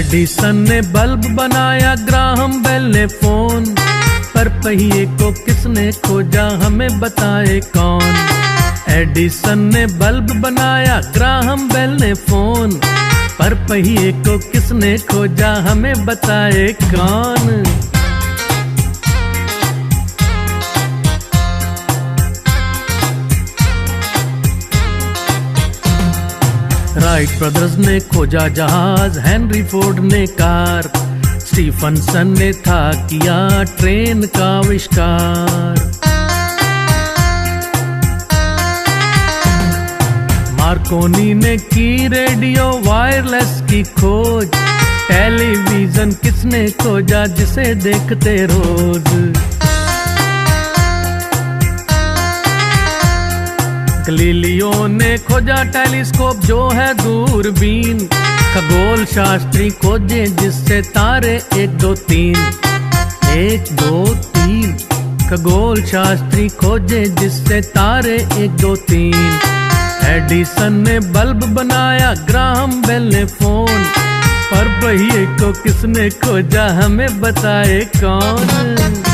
Edison ने bulb बनाया, Graham bell ने फोन, पर पहिए को किसने खोजा हमें बताए कौन। एडिसन ने बल्ब बनाया, ग्राहम बेल ने फोन, पर पहिए को किसने खोजा हमें बताए कौन। राइट ब्रदर्स ने खोजा जहाज, हेनरी फोर्ड ने कार, स्टीफनसन ने था किया ट्रेन का आविष्कार। मार्कोनी ने की रेडियो वायरलेस की खोज, टेलीविजन किसने खोजा जिसे देखते रोज। गलीलियो ने खोजा टेलीस्कोप जो है दूरबीन, खगोल शास्त्री खोजे जिससे तारे 1 2 3 1 2 3, खगोल शास्त्री खोजे जिससे तारे 1 2 3। एडिसन ने बल्ब बनाया, ग्राहम बेल ने फोन, पर पहिए को किसने खोजा हमें बताए कौन।